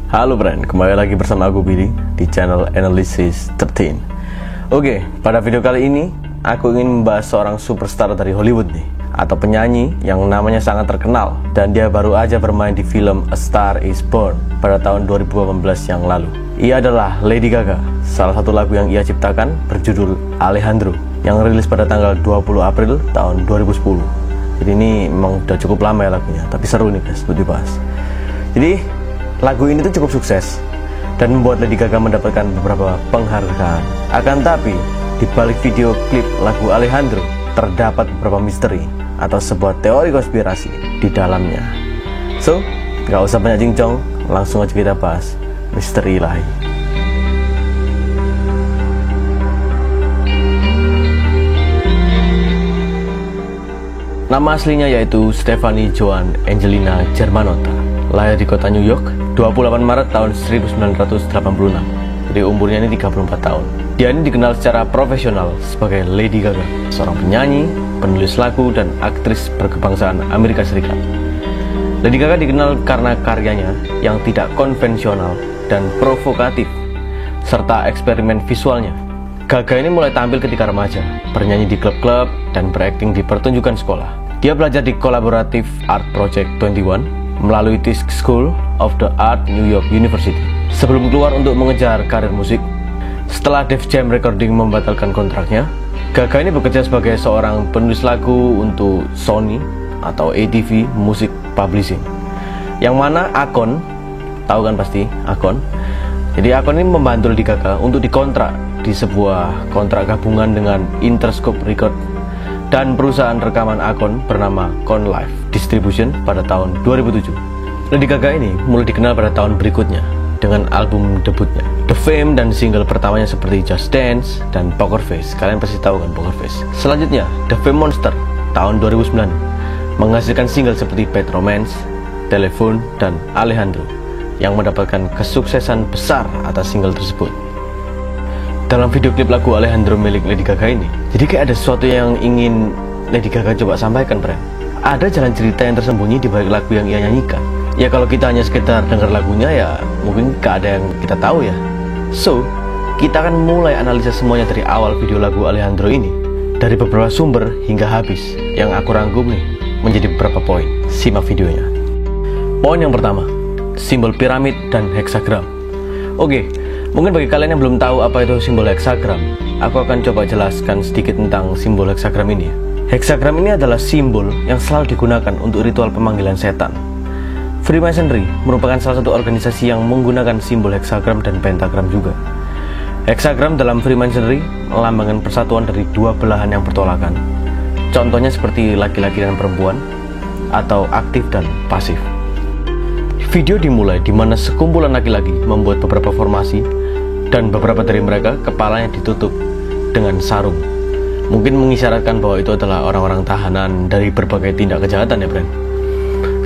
Halo friend, kembali lagi bersama aku Billy di channel Analysis 13. Oke, pada video kali ini aku ingin membahas seorang superstar dari Hollywood nih, atau penyanyi yang namanya sangat terkenal dan dia baru aja bermain di film A Star Is Born pada tahun 2018 yang lalu. Ia adalah Lady Gaga. Salah satu lagu yang ia ciptakan berjudul Alejandro yang rilis pada tanggal 20 April tahun 2010. Jadi ini memang udah cukup lama ya lagunya, tapi seru nih guys untuk dibahas. Jadi lagu ini tuh cukup sukses dan membuat Lady Gaga mendapatkan beberapa penghargaan. Akan tapi di balik video klip lagu Alejandro terdapat beberapa misteri atau sebuah teori konspirasi di dalamnya. So, gak usah banyak cincong, langsung aja kita bahas misteri ilahi. Nama aslinya yaitu Stefani Joan Angelina Germanotta. Lahir di kota New York 28 Maret tahun 1986. Jadi umurnya ini 34 tahun. Dia ini dikenal secara profesional sebagai Lady Gaga, seorang penyanyi, penulis lagu, dan aktris berkebangsaan Amerika Serikat. Lady Gaga dikenal karena karyanya yang tidak konvensional dan provokatif, serta eksperimen visualnya. Gaga ini mulai tampil ketika remaja, bernyanyi di klub-klub, dan berakting di pertunjukan sekolah. Dia belajar di Collaborative Art Project 21 melalui Tisch School of the Art New York University sebelum keluar untuk mengejar karir musik. Setelah Def Jam Recording membatalkan kontraknya, Gaga ini bekerja sebagai seorang penulis lagu untuk Sony atau ATV Music Publishing, yang mana Akon, tahu kan pasti Akon. Jadi Akon ini membantu Lady Gaga untuk dikontrak di sebuah kontrak gabungan dengan Interscope Record dan perusahaan rekaman Akon bernama Con Life Distribution pada tahun 2007. Lady Gaga ini mulai dikenal pada tahun berikutnya dengan album debutnya The Fame dan single pertamanya seperti Just Dance dan Poker Face. Kalian pasti tahu kan Poker Face. Selanjutnya The Fame Monster tahun 2009 menghasilkan single seperti Bad Romance, Telephone, dan Alejandro yang mendapatkan kesuksesan besar atas single tersebut. Dalam video klip lagu Alejandro milik Lady Gaga ini, jadi kayak ada sesuatu yang ingin Lady Gaga coba sampaikan, friend. Ada jalan cerita yang tersembunyi di balik lagu yang ia nyanyikan. Ya kalau kita hanya sekedar dengar lagunya ya mungkin gak ada yang kita tahu ya. So, kita akan mulai analisa semuanya dari awal video lagu Alejandro ini, dari beberapa sumber hingga habis, yang aku rangkum nih menjadi beberapa poin. Simak videonya. Poin yang pertama, simbol piramid dan heksagram. Oke, mungkin bagi kalian yang belum tahu apa itu simbol heksagram, aku akan coba jelaskan sedikit tentang simbol heksagram ini. Heksagram ini adalah simbol yang selalu digunakan untuk ritual pemanggilan setan. Freemasonry merupakan salah satu organisasi yang menggunakan simbol heksagram dan pentagram juga. Heksagram dalam Freemasonry melambangkan persatuan dari dua belahan yang bertolakan. Contohnya seperti laki-laki dan perempuan, atau aktif dan pasif. Video dimulai di mana sekumpulan laki-laki membuat beberapa formasi dan beberapa dari mereka kepalanya ditutup dengan sarung. Mungkin mengisyaratkan bahwa itu adalah orang-orang tahanan dari berbagai tindak kejahatan ya, friend.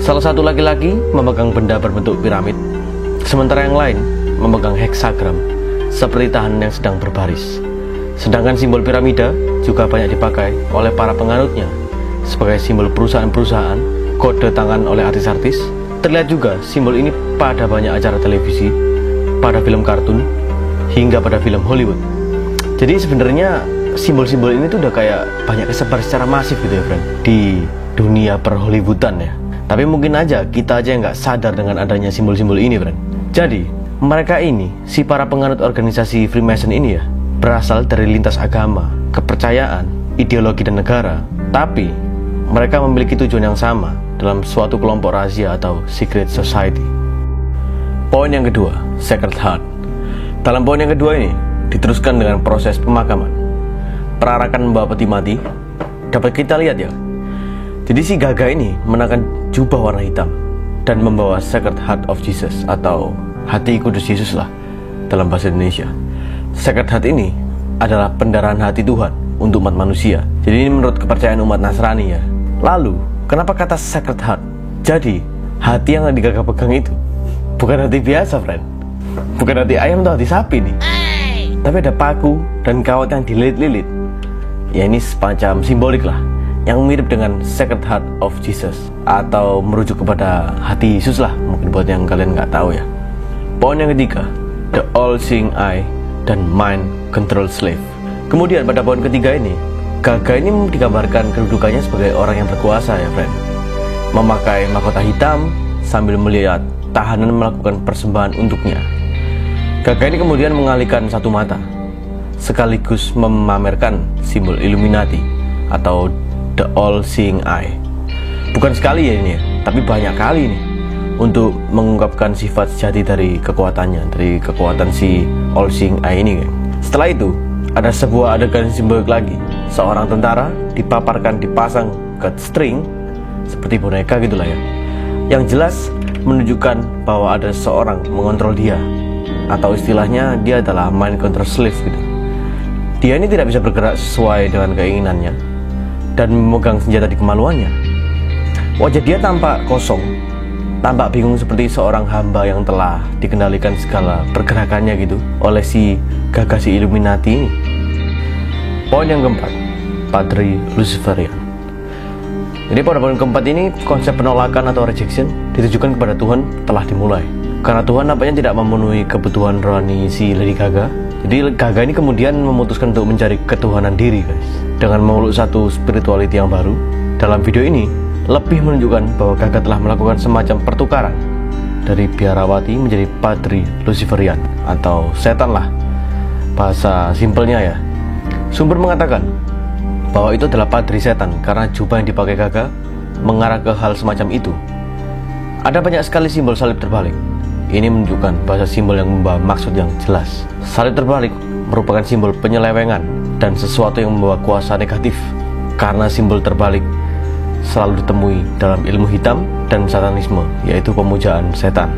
Salah satu laki-laki memegang benda berbentuk piramid, sementara yang lain memegang heksagram seperti tahanan yang sedang berbaris. Sedangkan simbol piramida juga banyak dipakai oleh para penganutnya sebagai simbol perusahaan-perusahaan, kode tangan oleh artis-artis. Terlihat juga simbol ini pada banyak acara televisi, pada film kartun, hingga pada film Hollywood. Jadi sebenarnya simbol-simbol ini tuh udah kayak banyak kesebar secara masif gitu ya, friend, di dunia per-Hollywoodan ya. Tapi mungkin aja kita aja yang nggak sadar dengan adanya simbol-simbol ini, friend. Jadi mereka ini, si para penganut organisasi Freemason ini ya, berasal dari lintas agama, kepercayaan, ideologi dan negara. Tapi mereka memiliki tujuan yang sama dalam suatu kelompok rahasia atau secret society. Poin yang kedua, Sacred Heart. Dalam poin yang kedua ini diteruskan dengan proses pemakaman. Perarakan membawa peti mati dapat kita lihat ya. Jadi si Gaga ini mengenakan jubah warna hitam dan membawa Sacred Heart of Jesus atau hati kudus Yesus lah dalam bahasa Indonesia. Sacred Heart ini adalah pendarahan hati Tuhan untuk umat manusia. Jadi ini menurut kepercayaan umat Nasrani ya. Lalu kenapa kata Sacred Heart? Jadi hati yang Lady Gaga pegang itu bukan hati biasa, friend. Bukan hati ayam atau hati sapi nih, tapi ada paku dan kawat yang dililit-lilit. Ya ini semacam simbolik lah, yang mirip dengan Sacred Heart of Jesus atau merujuk kepada hati Yesus lah, mungkin buat yang kalian nggak tahu ya. Poin yang ketiga, the all-seeing eye dan mind control slave. Kemudian pada poin ketiga ini, Gaga ini digambarkan kedudukannya sebagai orang yang berkuasa ya friend. Memakai mahkota hitam sambil melihat tahanan melakukan persembahan untuknya. Gaga ini kemudian mengalihkan satu mata, sekaligus memamerkan simbol Illuminati atau the all-seeing eye. Bukan sekali ya ini ya, tapi banyak kali nih untuk mengungkapkan sifat sejati dari kekuatannya, dari kekuatan si all-seeing eye ini. Setelah itu, ada sebuah adegan simbolik lagi. Seorang tentara dipaparkan dipasang ke string seperti boneka gitulah ya, yang jelas menunjukkan bahwa ada seorang mengontrol dia, atau istilahnya dia adalah mind control slave gitu. Dia ini tidak bisa bergerak sesuai dengan keinginannya dan memegang senjata di kemaluannya. Wajah dia tampak kosong, tampak bingung seperti seorang hamba yang telah dikendalikan segala pergerakannya gitu oleh si Gaga si Illuminati ini. Poin yang keempat, Padri Luciferian. Jadi pada poin keempat ini, konsep penolakan atau rejection ditujukan kepada Tuhan telah dimulai. Karena Tuhan nampaknya tidak memenuhi kebutuhan rohani si Lady Gaga. Jadi Gaga ini kemudian memutuskan untuk mencari ketuhanan diri guys, dengan memeluk satu spirituality yang baru. Dalam video ini lebih menunjukkan bahwa Gaga telah melakukan semacam pertukaran dari biarawati menjadi Padri Luciferian atau setan lah bahasa simpelnya ya. Sumber mengatakan bahwa itu adalah padri setan karena jubah yang dipakai Gaga mengarah ke hal semacam itu. Ada banyak sekali simbol salib terbalik. Ini menunjukkan bahasa simbol yang membawa maksud yang jelas. Salib terbalik merupakan simbol penyelewengan dan sesuatu yang membawa kuasa negatif, karena simbol terbalik selalu ditemui dalam ilmu hitam dan satanisme, yaitu pemujaan setan.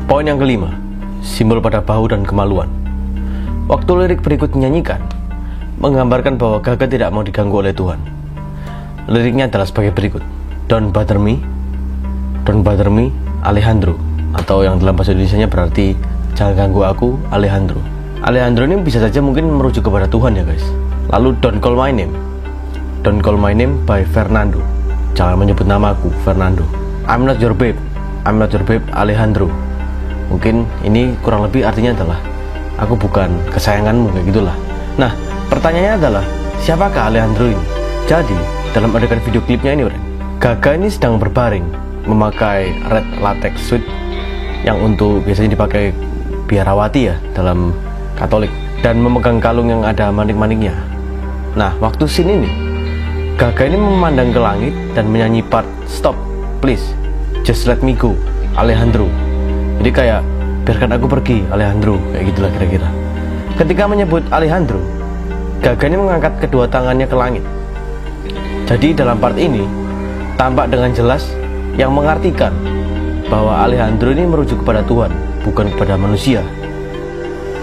Poin yang kelima, simbol pada bahu dan kemaluan. Waktu lirik berikut dinyanyikan menggambarkan bahwa Gaga tidak mau diganggu oleh Tuhan. Liriknya adalah sebagai berikut: Don't bother me, Alejandro, atau yang dalam bahasa Indonesianya berarti jangan ganggu aku, Alejandro. Alejandro ini bisa saja mungkin merujuk kepada Tuhan ya guys. Lalu Don't call my name by Fernando, jangan menyebut namaku, Fernando. I'm not your babe, Alejandro. Mungkin ini kurang lebih artinya adalah aku bukan kesayanganmu, kayak gitulah. Nah, pertanyaannya adalah siapakah Alejandro ini? Jadi dalam adegan video klipnya ini Gaga ini sedang berbaring memakai red latex suit yang untuk biasanya dipakai biarawati ya dalam Katolik, dan memegang kalung yang ada manik-maniknya. Nah, waktu scene ini Gaga ini memandang ke langit dan menyanyi part Stop, please, just let me go, Alejandro. Jadi kayak biarkan aku pergi, Alejandro, kayak gitulah kira-kira. Ketika menyebut Alejandro, Gaga ini mengangkat kedua tangannya ke langit. Jadi dalam part ini tampak dengan jelas yang mengartikan bahwa Alejandro ini merujuk kepada Tuhan, bukan kepada manusia.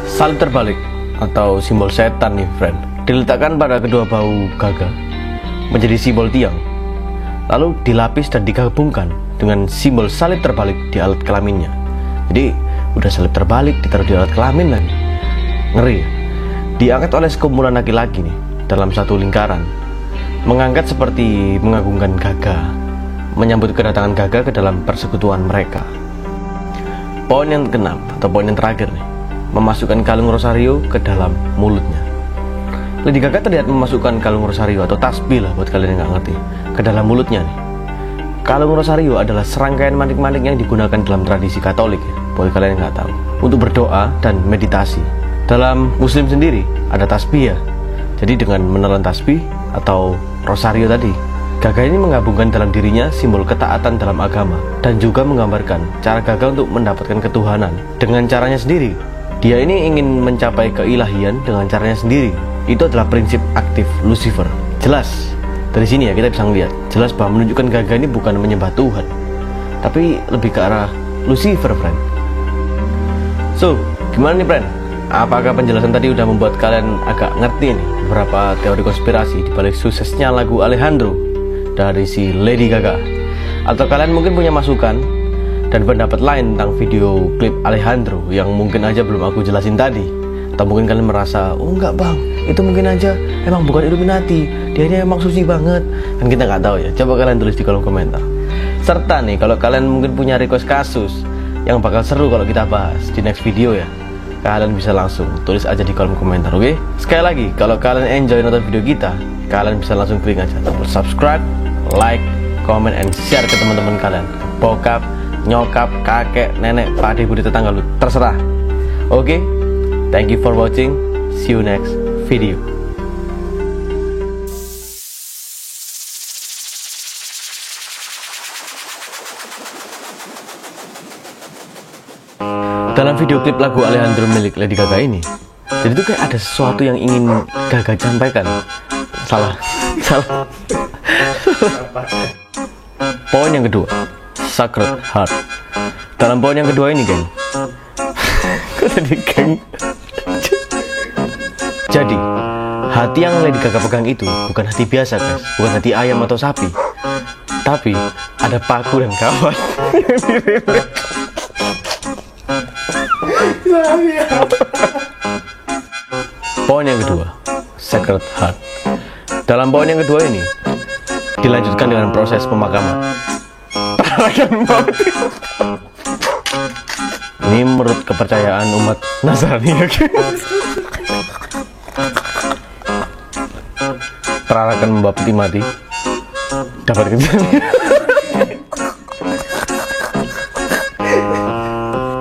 Salib terbalik atau simbol setan nih friend, diletakkan pada kedua bahu Gaga menjadi simbol tiang, lalu dilapis dan digabungkan dengan simbol salib terbalik di alat kelaminnya. Jadi udah salib terbalik ditaruh di alat kelamin lagi, ngeri. Diangkat oleh sekumpulan laki-laki nih dalam satu lingkaran, mengangkat seperti mengagungkan Gaga, menyambut kedatangan Gaga ke dalam persekutuan mereka. Poin yang keenam atau poin yang terakhir nih, memasukkan kalung rosario ke dalam mulutnya. Lady Gaga terlihat memasukkan kalung rosario atau tasbih lah buat kalian yang nggak ngerti ke dalam mulutnya nih. Kalung rosario adalah serangkaian manik-manik yang digunakan dalam tradisi Katolik ya, buat kalian yang nggak tahu, untuk berdoa dan meditasi. Dalam Muslim sendiri ada tasbih ya. Jadi dengan menelan tasbih atau rosario tadi, Gaga ini menggabungkan dalam dirinya simbol ketaatan dalam agama dan juga menggambarkan cara Gaga untuk mendapatkan ketuhanan dengan caranya sendiri. Dia ini ingin mencapai keilahian dengan caranya sendiri. Itu adalah prinsip aktif Lucifer. Jelas dari sini ya kita bisa melihat jelas bahwa menunjukkan Gaga ini bukan menyembah Tuhan, tapi lebih ke arah Lucifer, friend. So, gimana nih, friend? Apakah penjelasan tadi udah membuat kalian agak ngerti nih beberapa teori konspirasi dibalik suksesnya lagu Alejandro dari si Lady Gaga? Atau kalian mungkin punya masukan dan pendapat lain tentang video klip Alejandro yang mungkin aja belum aku jelasin tadi? Atau mungkin kalian merasa, oh enggak bang, itu mungkin aja emang bukan Illuminati, dia ini emang suci banget. Kan kita nggak tahu ya. Coba kalian tulis di kolom komentar. Serta nih, kalau kalian mungkin punya request kasus yang bakal seru kalau kita bahas di next video ya. Kalian bisa langsung tulis aja di kolom komentar, oke? Sekali lagi, kalau kalian enjoy nonton video kita, kalian bisa langsung klik aja tombol subscribe, like, comment, and share ke teman-teman kalian. Bokap, nyokap, kakek, nenek, pakde, budi, tetangga lu, terserah. Oke? Thank you for watching. See you next video. Dalam video klip lagu Alejandro milik Lady Gaga ini, jadi tuh kayak ada sesuatu yang ingin Gaga sampaikan. Salah. Poin yang kedua, Sacred Heart. Dalam poin yang kedua ini, geng. Kok tadi geng? Jadi, hati yang Lady Gaga pegang itu bukan hati biasa, guys. Bukan hati ayam atau sapi. Tapi ada paku dan kawan. Poin yang kedua, Sacred Heart. Dalam poin yang kedua ini dilanjutkan dengan proses pemakaman. Ini menurut kepercayaan umat Nasrani ya. Perarakan membawa peti mati dapat kejadian.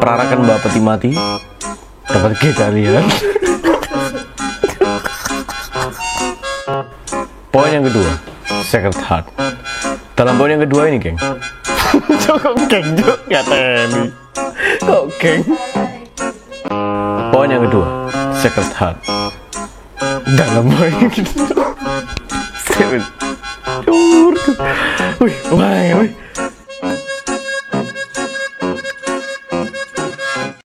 Perarakan membawa peti mati dapat kejadian. Poin yang kedua, Sacred Heart. Dalam poin yang kedua ini, geng. Kok geng juga ya Teni? Kok geng? Poin yang kedua, Sacred Heart. Dalam poin yang kedua, wih,